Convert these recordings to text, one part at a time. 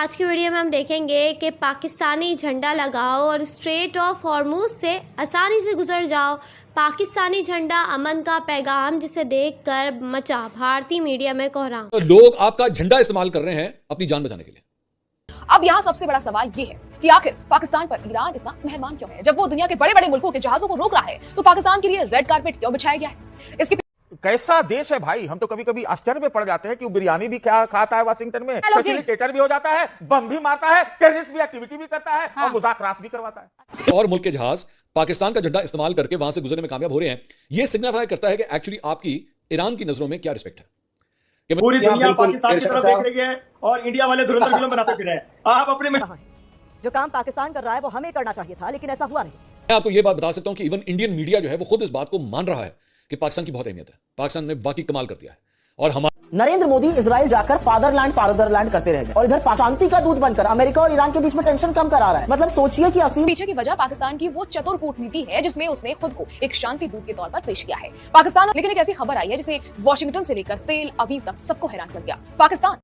आज की वीडियो में हम देखेंगे कि पाकिस्तानी झंडा लगाओ और स्ट्रेट ऑफ हॉर्मुज से आसानी से गुजर जाओ। पाकिस्तानी झंडा अमन का पैगाम, जिसे देखकर मचा भारतीय मीडिया में कोहराम। तो लोग आपका झंडा इस्तेमाल कर रहे हैं अपनी जान बचाने के लिए। अब यहाँ सबसे बड़ा सवाल ये है कि आखिर पाकिस्तान पर ईरान इतना मेहरबान क्यों है। जब वो दुनिया के बड़े बड़े मुल्कों के जहाजों को रोक रहा है तो पाकिस्तान के लिए रेड कारपेट क्यों बिछाया गया है। इसकी कैसा देश है भाई। हम तो कभी कभी आश्चर्य में पड़ जाते हैं कि वो बिरयानी भी क्या खाता है वाशिंगटन में, फैसिलिटेटर भी हो जाता है, बम भी मारता है, टेररिस्ट भी एक्टिविटी भी करता है और मुज़ाकरात भी करवाता है। और मुल्क के जहाज पाकिस्तान का झंडा इस्तेमाल करके वहां से गुजरने में कामयाब हो रहे हैं। यह सिग्निफाई करता है कि एक्चुअली आपकी ईरान की नजरों में क्या रिस्पेक्ट है। पूरी दुनिया पाकिस्तान की तरफ देख रही है और इंडिया वाले धुरंधर फिल्म बनाते फिर रहे हैं। आप अपने जो काम पाकिस्तान कर रहा है वो हमें करना चाहिए था, लेकिन ऐसा हुआ नहीं। मैं आपको यह बात बता सकता हूं कि इवन इंडियन मीडिया जो है वो खुद इस बात को मान रहा है कि पाकिस्तान की बहुत अहमियत है। पाकिस्तान ने वाकई कमाल कर दिया है। और हमारा नरेंद्र मोदी इजराइल जाकर फादरलैंड करते रह गए और इधर शांति का दूत बनकर अमेरिका और ईरान के बीच में टेंशन कम करा रहा है। मतलब सोचिए कि असली पीछे की वजह पाकिस्तान की वो चतुर कूटनीति है जिसमें उसने खुद को एक शांति दूत के तौर पर पेश किया है। पाकिस्तान लेकिन एक ऐसी खबर आई है जिसने वॉशिंगटन से लेकर तेल अवीव तक सबको हैरान कर दिया। पाकिस्तान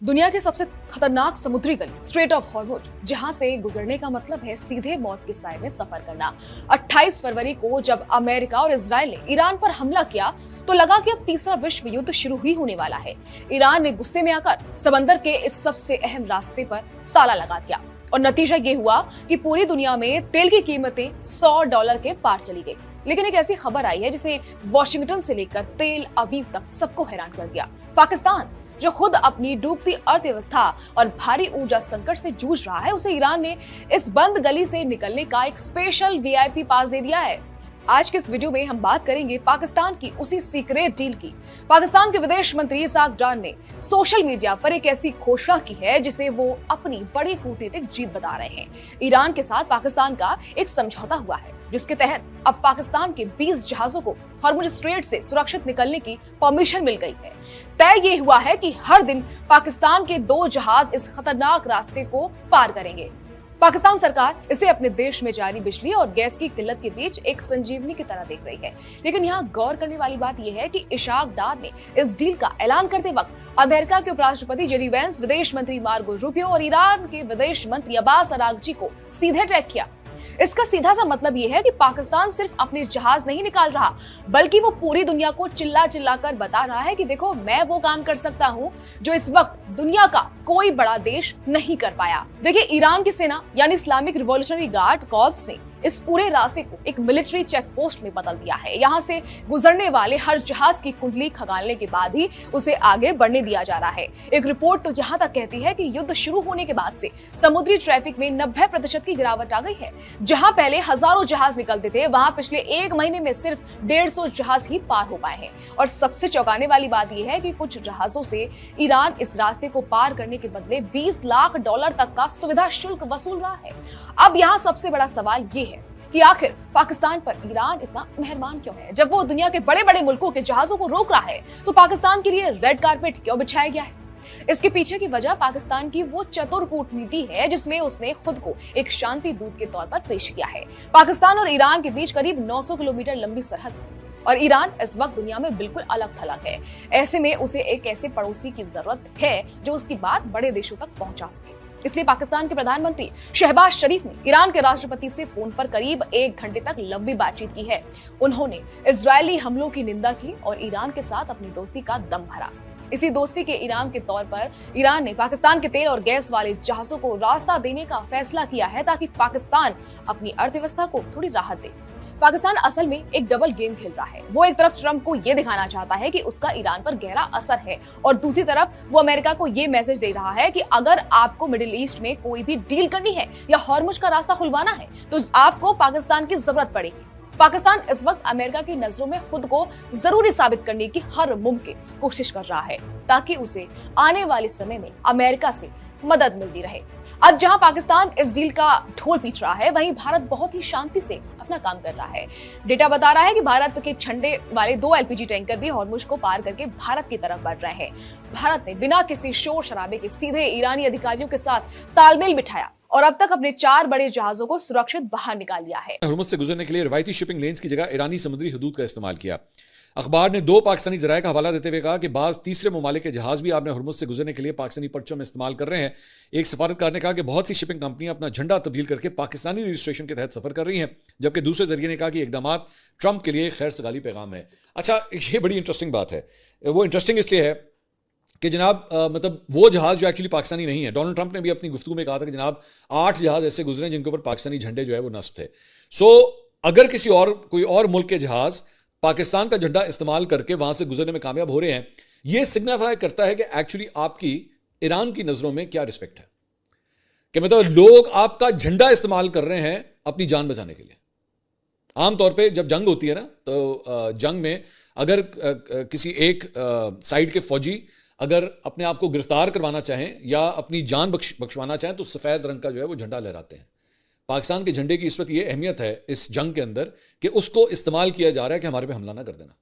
दुनिया के सबसे खतरनाक समुद्री गली स्ट्रेट ऑफ हॉर्मुज, जहां से गुजरने का मतलब है सीधे मौत के साए में सफर करना। 28 फरवरी को जब अमेरिका और इजराइल ने ईरान पर हमला किया तो लगा कि अब तीसरा विश्व युद्ध शुरू ही होने वाला है। ईरान ने गुस्से में आकर समंदर के इस सबसे अहम रास्ते पर ताला लगा दिया और नतीजा ये हुआ कि पूरी दुनिया में तेल की कीमतें $100 के पार चली गई। लेकिन एक ऐसी खबर आई है जिसने वॉशिंगटन से लेकर तेल अवीव तक सबको हैरान कर दिया। पाकिस्तान जो खुद अपनी डूबती अर्थव्यवस्था और भारी ऊर्जा संकट से जूझ रहा है, उसे ईरान ने इस बंद गली से निकलने का एक स्पेशल वीआईपी पास दे दिया है। आज के इस वीडियो में हम बात करेंगे पाकिस्तान की उसी सीक्रेट डील की। पाकिस्तान के विदेश मंत्री इसाक डार ने सोशल मीडिया पर एक ऐसी घोषणा की है जिसे वो अपनी बड़ी कूटनीतिक जीत बता रहे हैं। ईरान के साथ पाकिस्तान का एक समझौता हुआ है जिसके तहत अब पाकिस्तान के 20 जहाजों को हॉर्मुज स्ट्रेट से सुरक्षित निकलने की परमिशन मिल गई है। तय ये हुआ है कि हर दिन पाकिस्तान के 2 जहाज इस खतरनाक रास्ते को पार करेंगे। पाकिस्तान सरकार इसे अपने देश में जारी बिजली और गैस की किल्लत के बीच एक संजीवनी की तरह देख रही है। लेकिन यहाँ गौर करने वाली बात यह है कि इशाक डार ने इस डील का ऐलान करते वक्त अमेरिका के उपराष्ट्रपति जेडी वेंस, विदेश मंत्री मार्को रूबियो और ईरान के विदेश मंत्री अब्बास अरागची को सीधे टैग किया। इसका सीधा सा मतलब ये है कि पाकिस्तान सिर्फ अपने जहाज नहीं निकाल रहा, बल्कि वो पूरी दुनिया को चिल्ला चिल्ला कर बता रहा है कि देखो, मैं वो काम कर सकता हूँ जो इस वक्त दुनिया का कोई बड़ा देश नहीं कर पाया। देखिए, ईरान की सेना यानी इस्लामिक रिवॉल्यूशनरी गार्ड कॉर्प्स ने इस पूरे रास्ते को एक मिलिट्री चेक पोस्ट में बदल दिया है। यहाँ से गुजरने वाले हर जहाज की कुंडली खंगालने के बाद ही उसे आगे बढ़ने दिया जा रहा है। एक रिपोर्ट तो यहाँ तक कहती है कि युद्ध शुरू होने के बाद से समुद्री ट्रैफिक में 90% की गिरावट आ गई है। जहाँ पहले हजारों जहाज निकलते थे, वहाँ पिछले 1 महीने में सिर्फ 150 जहाज ही पार हो पाए हैं। और सबसे चौंकाने वाली बात यह है कि कुछ जहाजों से ईरान इस रास्ते को पार करने के बदले $20 लाख तक का सुविधा शुल्क वसूल रहा है। अब यहाँ सबसे बड़ा सवाल ये है कि आखिर पाकिस्तान पर ईरान इतना मेहरबान क्यों है। जब वो दुनिया के बड़े बड़े मुल्कों के जहाजों को रोक रहा है तो पाकिस्तान के लिए रेड कारपेट क्यों बिछाया गया है। इसके पीछे की वजह पाकिस्तान की वो चतुर कूटनीति है जिसमें उसने खुद को एक शांति दूत के तौर पर पेश किया है। पाकिस्तान और ईरान के बीच करीब 900 किलोमीटर लंबी सरहद है और ईरान इस वक्त दुनिया में बिल्कुल अलग थलग है। ऐसे में उसे एक ऐसे पड़ोसी की जरूरत है जो उसकी बात बड़े देशों तक पहुंचा सके। इसलिए पाकिस्तान के प्रधानमंत्री शहबाज शरीफ ने ईरान के राष्ट्रपति से फोन पर करीब 1 घंटे तक लंबी बातचीत की है। उन्होंने इजरायली हमलों की निंदा की और ईरान के साथ अपनी दोस्ती का दम भरा। इसी दोस्ती के इनाम के तौर पर ईरान ने पाकिस्तान के तेल और गैस वाले जहाजों को रास्ता देने का फैसला किया है ताकि पाकिस्तान अपनी अर्थव्यवस्था को थोड़ी राहत दे। पाकिस्तान असल में एक डबल गेम खेल रहा है। वो एक तरफ ट्रंप को ये दिखाना चाहता है कि उसका ईरान पर गहरा असर है और दूसरी तरफ वो अमेरिका को ये मैसेज दे रहा है कि अगर आपको मिडिल ईस्ट में कोई भी डील करनी है या हॉर्मुज का रास्ता खुलवाना है तो आपको पाकिस्तान की जरूरत पड़ेगी। पाकिस्तान इस वक्त अमेरिका की नजरों में खुद को जरूरी साबित करने की हर मुमकिन कोशिश कर रहा है ताकि उसे आने वाले समय में अमेरिका से मदद मिलती रहे। अब जहां पाकिस्तान इस डील का ढोल पीट रहा है, वहीं भारत बहुत ही शांति से अपना काम कर रहा है। डेटा बता रहा है कि भारत के झंडे वाले 2 एलपीजी टैंकर भी हॉर्मुज को पार करके भारत की तरफ बढ़ रहे हैं। भारत ने बिना किसी शोर शराबे के सीधे ईरानी अधिकारियों के साथ तालमेल बिठाया और अब तक अपने 4 बड़े जहाजों को सुरक्षित बाहर निकाल लिया है। हॉर्मुज से गुजरने के लिए रवायती शिपिंग लेन्स की जगह ईरानी समुद्री हदूद का इस्तेमाल किया। अखबार ने 2 पाकिस्तानी जराये का हवाला देते हुए कहा कि बाज़ तीसरे ममालिक के जहाज भी आपने हुर्मुज़ से गुजरने के लिए पाकिस्तानी पर्चों में इस्तेमाल कर रहे हैं। एक सफारतकार ने कहा कि बहुत सी शिपिंग कंपनियां अपना झंडा तब्दील करके पाकिस्तानी रजिस्ट्रेशन के तहत सफर कर रही हैं, जबकि दूसरे जरिए ने कहा कि इकदाम ट्रंप के लिए खैर सगाली पैगाम है। अच्छा, ये बड़ी इंटरेस्टिंग बात है। वो इंटरेस्टिंग इसलिए है कि जनाब मतलब वो जहाज जो एक्चुअली पाकिस्तानी नहीं है, डोनाल्ड ट्रंप ने भी अपनी गुफ्तगू में कहा था कि जनाब 8 जहाज ऐसे गुजरे जिनके ऊपर पाकिस्तानी झंडे जो है वो नस्ब थे। सो अगर किसी और कोई और मुल्क के जहाज पाकिस्तान का झंडा इस्तेमाल करके वहां से गुजरने में कामयाब हो रहे हैं, यह सिग्निफाई करता है कि एक्चुअली आपकी ईरान की नजरों में क्या रिस्पेक्ट है, कि मतलब लोग आपका झंडा इस्तेमाल कर रहे हैं अपनी जान बचाने के लिए। आमतौर पे जब जंग होती है ना, तो जंग में अगर किसी एक साइड के फौजी अगर अपने आप को गिरफ्तार करवाना चाहें या अपनी जान बख्शवाना चाहें तो सफेद रंग का जो है वो झंडा लहराते हैं। पाकिस्तान के झंडे की इस वक्त ये अहमियत है इस जंग के अंदर कि उसको इस्तेमाल किया जा रहा है कि हमारे पे हमला ना कर देना।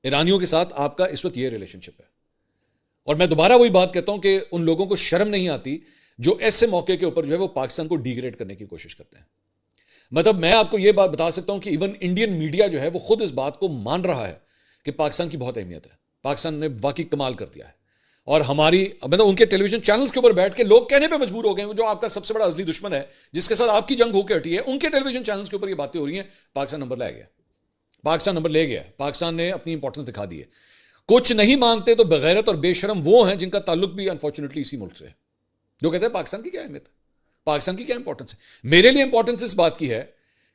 ईरानियों के साथ आपका इस वक्त ये रिलेशनशिप है। और मैं दोबारा वही बात कहता हूं कि उन लोगों को शर्म नहीं आती जो ऐसे मौके के ऊपर जो है वो पाकिस्तान को डिग्रेड करने की कोशिश करते हैं। मतलब मैं आपको यह बात बता सकता हूं कि इवन इंडियन मीडिया जो है वो खुद इस बात को मान रहा है कि पाकिस्तान की बहुत अहमियत है, पाकिस्तान ने वाकई कमाल कर दिया है। और हमारी मतलब उनके टेलीविजन चैनल्स के ऊपर बैठ के लोग कहने पे मजबूर हो गए, जो आपका सबसे बड़ा असली दुश्मन है, जिसके साथ आपकी जंग होकर हटी है, उनके टेलीविजन चैनल्स के ऊपर ये बातें हो रही हैं। पाकिस्तान नंबर ले गया, पाकिस्तान नंबर ले गया, पाकिस्तान ने अपनी इंपॉर्टेंस दिखा दी है। कुछ नहीं मानते तो बेगैरत और बेशरम वो हैं जिनका ताल्लुक भी अनफॉर्चुनेटली इसी मुल्क से है, जो कहते हैं पाकिस्तान की क्या अहमियत है, पाकिस्तान की क्या इंपॉर्टेंस है। मेरे लिए इंपॉर्टेंस इस बात की है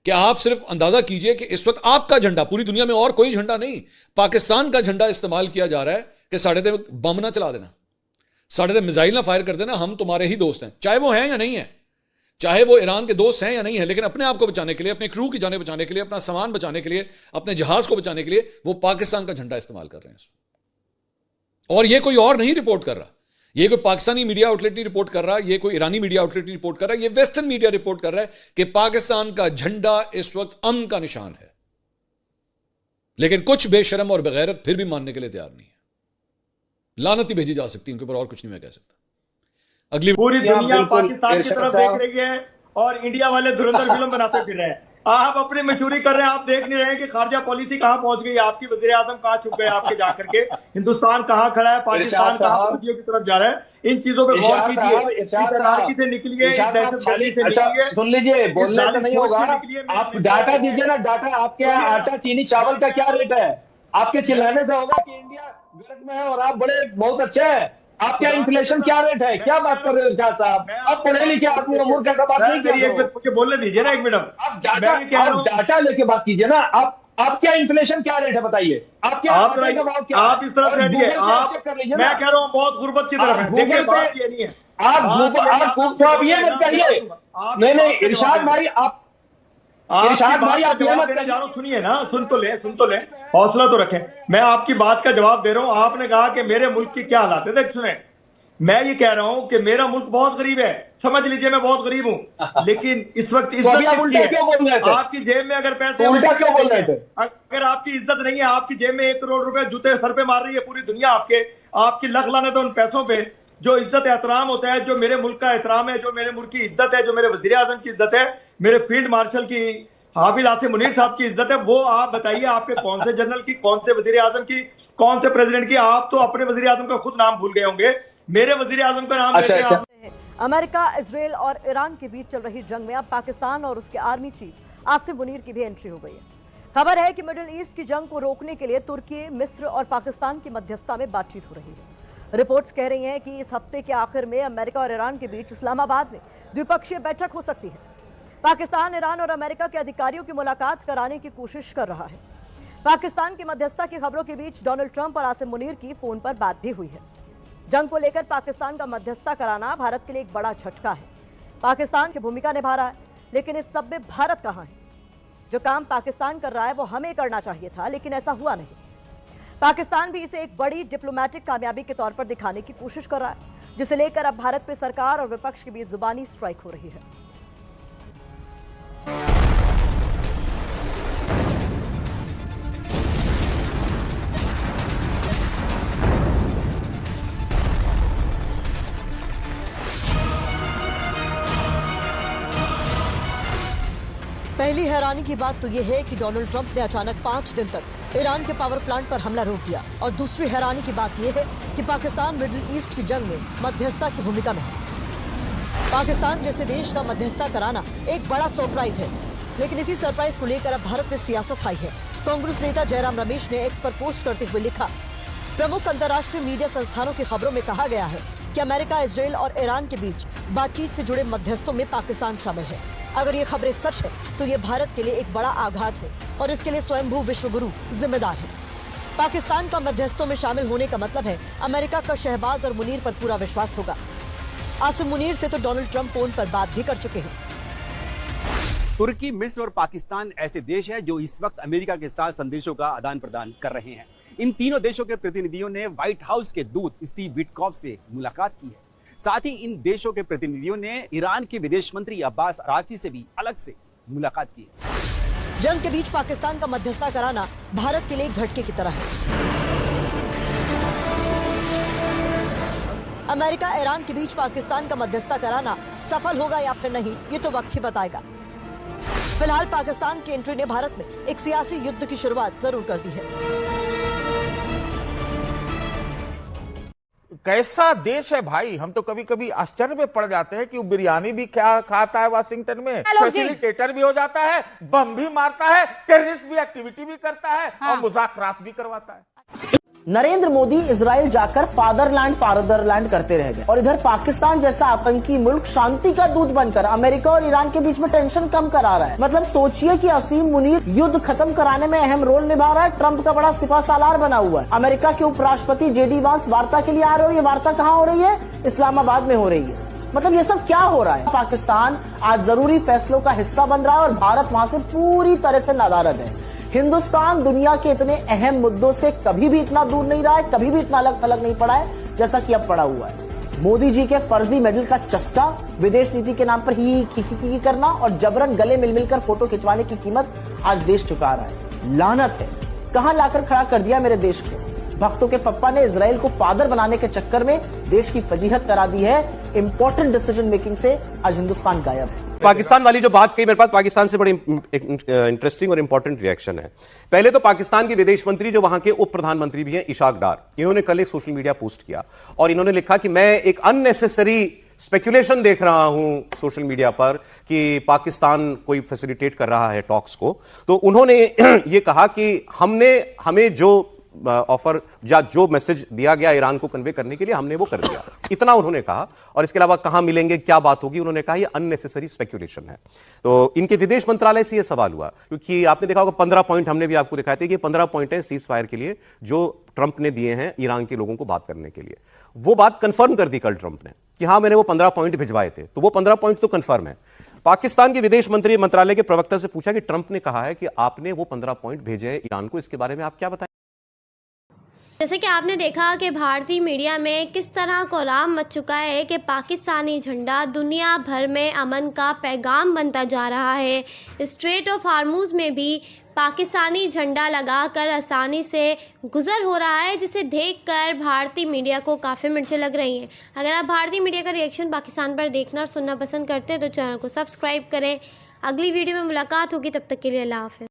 कि आप सिर्फ अंदाजा कीजिए कि इस वक्त आपका झंडा, पूरी दुनिया में और कोई झंडा नहीं, पाकिस्तान का झंडा इस्तेमाल किया जा रहा है कि साढ़े दे बम ना चला देना, साढ़े दे मिसाइल ना फायर कर देना, हम तुम्हारे ही दोस्त हैं, चाहे वो हैं या नहीं है, चाहे वो ईरान के दोस्त हैं या नहीं है, लेकिन अपने आप को बचाने के लिए, अपने क्रू की जाने बचाने के लिए, अपना सामान बचाने के लिए, अपने जहाज को बचाने के लिए वो पाकिस्तान का झंडा इस्तेमाल कर रहे हैं। और ये कोई और नहीं रिपोर्ट कर रहा, ये कोई पाकिस्तानी मीडिया आउटलेट नहीं रिपोर्ट कर रहा, ये कोई ईरानी मीडिया आउटलेट नहीं रिपोर्ट कर रहा, ये वेस्टर्न मीडिया रिपोर्ट कर रहा है कि पाकिस्तान का झंडा इस वक्त अमन का निशान है। लेकिन कुछ बेशरम और बेगैरत फिर भी मानने के लिए तैयार नहीं है। लानत ही भेजी जा सकती है उनके ऊपर, और कुछ नहीं मैं कह सकता। अगली पूरी दुनिया पाकिस्तान की तरफ देख रही है और इंडिया वाले धुरंधर फिल्म बनाते फिर रहे हैं। आप अपनी मशहूरी कर रहे हैं, आप देख नहीं रहे हैं कि खारजा पॉलिसी कहां पहुंच गई, आपकी वजीर आजम कहां छुप गए आपके जाकर के, हिंदुस्तान कहां खड़ा है, पाकिस्तान कहां की तरफ जा रहा है। इन चीजों पे गौर कीजिए, इस अनारकी से निकलिए, इस दहशतगर्दी से निकलिए। सुन लीजिए, बोलने से नहीं होगा, आप डाटा दीजिए ना, डाटा। आपके यहाँ आटा चीनी चावल का क्या रेट है? आपके चिल्लाने से होगा कि इंडिया गलत में है और आप बड़े बहुत अच्छे हैं। आपका इन्फ्लेशन क्या रेट है? क्या बात कर रहे हो इरशाद साहब? आप पढ़े लिखे आदमी, मूर्ख का बात नहीं कर रहे हो। मुझे बोलने दीजिए ना एक मिनट। आप डाटा लेके बात कीजिए ना। आप क्या इन्फ्लेशन क्या रेट है बताइए? आप इस तरफ से हटिए। मैं कह रहा हूँ बहुत गुर्बत की तरफ है। देखिए बात ये नहीं है, आप ये मत कहिए। नहीं इरशाद भाई, आप इरशाद भाई आप जवाब देने जा रहा हूं, सुनिए ना, सुन तो ले, हौसला तो रखें। मैं आपकी बात का जवाब दे रहा हूं। आपने कहा कि मेरे मुल्क की क्या हालात है। देख सुने, मैं ये कह रहा हूं कि मेरा मुल्क बहुत गरीब है, समझ लीजिए मैं बहुत गरीब हूं, लेकिन इस वक्त इज्जत आपकी जेब में अगर पैसे, अगर आपकी इज्जत नहीं है, आपकी जेब में 1 करोड़ रुपए जूते सर पे मार रही है पूरी दुनिया आपकी लख लाने तो उन पैसों पे जो इज्जत एहतराम होता है, जो मेरे मुल्क का एहतराम है, जो मेरे मुल्क की इज्जत है, जो मेरे वजीर आजम की इज्जत है, मेरे फील्ड मार्शल की हाफिज आसिम मुनीर साहब की इज्जत है, वो आप बताइए आपके कौन से जनरल की, कौन से वजीर आजम की, कौन से प्रेसिडेंट की? आप तो अपने वजीर आजम का खुद नाम भूल गए होंगे, मेरे वजीर आजम का नाम लेके आप। अमेरिका, इजराइल और ईरान के बीच चल रही जंग में अब पाकिस्तान और उसके आर्मी चीफ आसिम मुनीर की भी एंट्री हो गई है। खबर है कि मिडिल ईस्ट की जंग को रोकने के लिए तुर्की, मिस्र और पाकिस्तान की मध्यस्थता में बातचीत हो रही है। रिपोर्ट्स कह रही हैं कि इस हफ्ते के आखिर में अमेरिका और ईरान के बीच इस्लामाबाद में द्विपक्षीय बैठक हो सकती है। पाकिस्तान, ईरान और अमेरिका के अधिकारियों की मुलाकात कराने की कोशिश कर रहा है। पाकिस्तान की मध्यस्थता की खबरों के बीच डोनाल्ड ट्रंप और आसिम मुनीर की फोन पर बात भी हुई है। जंग को लेकर पाकिस्तान का मध्यस्थता कराना भारत के लिए एक बड़ा झटका है। पाकिस्तान की भूमिका निभा रहा है, लेकिन इस सब में भारत कहां है? जो काम पाकिस्तान कर रहा है वो हमें करना चाहिए था, लेकिन ऐसा हुआ नहीं। पाकिस्तान भी इसे एक बड़ी डिप्लोमैटिक कामयाबी के तौर पर दिखाने की कोशिश कर रहा है, जिसे लेकर अब भारत पे सरकार और विपक्ष के बीच जुबानी स्ट्राइक हो रही है। पहली हैरानी की बात तो यह है कि डोनाल्ड ट्रंप ने अचानक 5 दिन तक ईरान के पावर प्लांट पर हमला रोक दिया और दूसरी हैरानी की बात यह है कि पाकिस्तान मिडिल ईस्ट की जंग में मध्यस्थता की भूमिका में है। पाकिस्तान जैसे देश का मध्यस्थता कराना एक बड़ा सरप्राइज है, लेकिन इसी सरप्राइज को लेकर अब भारत में सियासत आई है। कांग्रेस नेता जयराम रमेश ने एक्स पर पोस्ट करते हुए लिखा, प्रमुख अंतर्राष्ट्रीय मीडिया संस्थानों की खबरों में कहा गया है कि अमेरिका, इजरायल और ईरान के बीच बातचीत से जुड़े मध्यस्थों में पाकिस्तान शामिल है। अगर ये खबरें सच है तो ये भारत के लिए एक बड़ा आघात है और इसके लिए स्वयंभू विश्वगुरु जिम्मेदार है। पाकिस्तान का मध्यस्थों में शामिल होने का मतलब है अमेरिका का शहबाज और मुनीर पर पूरा विश्वास होगा। आसिम मुनीर से तो डोनाल्ड ट्रंप फोन पर बात भी कर चुके हैं। तुर्की, मिस्र और पाकिस्तान ऐसे देश हैं जो इस वक्त अमेरिका के साथ संदेशों का आदान प्रदान कर रहे हैं। इन तीनों देशों के प्रतिनिधियों ने व्हाइट हाउस के दूत स्टीव विटकॉफ से मुलाकात की है। साथ ही इन देशों के प्रतिनिधियों ने ईरान के विदेश मंत्री अब्बास अरागची से भी अलग से मुलाकात की है। जंग के बीच पाकिस्तान का मध्यस्थता कराना भारत के लिए एक झटके की तरह है। अमेरिका ईरान के बीच पाकिस्तान का मध्यस्थता कराना सफल होगा या फिर नहीं, ये तो वक्त ही बताएगा। फिलहाल पाकिस्तान की एंट्री ने भारत में एक सियासी युद्ध की शुरुआत जरूर कर दी है। कैसा देश है भाई, हम तो कभी कभी आश्चर्य में पड़ जाते हैं कि वो बिरयानी भी क्या खाता है वाशिंगटन में, फैसिलिटेटर भी हो जाता है, बम भी मारता है, टेररिस्ट भी एक्टिविटी भी करता है और मुज़ाकरात भी करवाता है। नरेंद्र मोदी इजराइल जाकर फादरलैंड करते रह गए और इधर पाकिस्तान जैसा आतंकी मुल्क शांति का दूत बनकर अमेरिका और ईरान के बीच में टेंशन कम करा रहा है। मतलब सोचिए कि आसिम मुनीर युद्ध खत्म कराने में अहम रोल निभा रहा है, ट्रंप का बड़ा सिपा सालार बना हुआ है। अमेरिका के उपराष्ट्रपति जेडी वांस वार्ता के लिए आ रहे हो, ये वार्ता कहाँ हो रही है? इस्लामाबाद में हो रही है। मतलब ये सब क्या हो रहा है? पाकिस्तान आज जरूरी फैसलों का हिस्सा बन रहा है और भारत वहां से पूरी तरह से नादारद है। हिंदुस्तान दुनिया के इतने अहम मुद्दों से कभी भी इतना दूर नहीं रहा है, कभी भी इतना अलग थलग नहीं पड़ा है जैसा कि अब पड़ा हुआ है। मोदी जी के फर्जी मेडल का चस्का, विदेश नीति के नाम पर ही करना और जबरन गले मिल मिलकर फोटो खिंचवाने की कीमत आज देश चुका रहा है। लानत है, कहां लाकर खड़ा कर दिया मेरे देश को। भक्तों के पप्पा ने इजराइल को फादर बनाने के चक्कर में देश की फजीहत करा दी है। इंपॉर्टेंट डिसीजन मेकिंग से आज हिंदुस्तान गायब है। पाकिस्तान वाली जो बात कही, मेरे पास पाकिस्तान से बड़ी इंटरेस्टिंग और इंपॉर्टेंट रिएक्शन है। पहले तो पाकिस्तान के विदेश मंत्री जो वहां के उप प्रधानमंत्री भी हैं, इशाक डार, इन्होंने कल एक सोशल मीडिया पोस्ट किया और इन्होंने लिखा कि मैं एक अननेसेसरी स्पेकुलेशन देख रहा हूं सोशल मीडिया पर कि पाकिस्तान कोई फैसिलिटेट कर रहा है टॉक्स को। तो उन्होंने ये कहा कि हमें जो ऑफर या जो मैसेज दिया गया ईरान को कन्वे करने के लिए, हमने वो कर दिया, इतना उन्होंने कहा। और इसके अलावा कहां मिलेंगे, क्या बात होगी, उन्होंने कहा ये अननेसेसरी स्पेकुलेशन है। तो इनके विदेश मंत्रालय से ये सवाल हुआ, क्योंकि आपने देखा होगा 15 पॉइंट हमने भी आपको दिखाए थे कि 15 पॉइंट है सीज फायर के लिए जो ट्रंप ने दिए हैं ईरान के लोगों को बात करने के लिए। वो बात कंफर्म कर दी कल ट्रंप ने कि हाँ मैंने वो 15 पॉइंट भिजवाए थे, तो वो 15 पॉइंट तो कंफर्म है। पाकिस्तान के विदेश मंत्री मंत्रालय के प्रवक्ता से पूछा कि ट्रंप ने कहा है कि आपने वो 15 पॉइंट भेजे हैं ईरान को, इसके बारे में आप क्या बताएं? जैसे कि आपने देखा कि भारतीय मीडिया में किस तरह कोहराम मच चुका है कि पाकिस्तानी झंडा दुनिया भर में अमन का पैगाम बनता जा रहा है। स्ट्रेट ऑफ हार्मूज में भी पाकिस्तानी झंडा लगाकर आसानी से गुजर हो रहा है, जिसे देखकर भारतीय मीडिया को काफ़ी मिर्चें लग रही हैं। अगर आप भारतीय मीडिया का रिएक्शन पाकिस्तान पर देखना और सुनना पसंद करते हैं तो चैनल को सब्सक्राइब करें। अगली वीडियो में मुलाकात होगी, तब तक के लिए अल्लाह हाफ़िज़।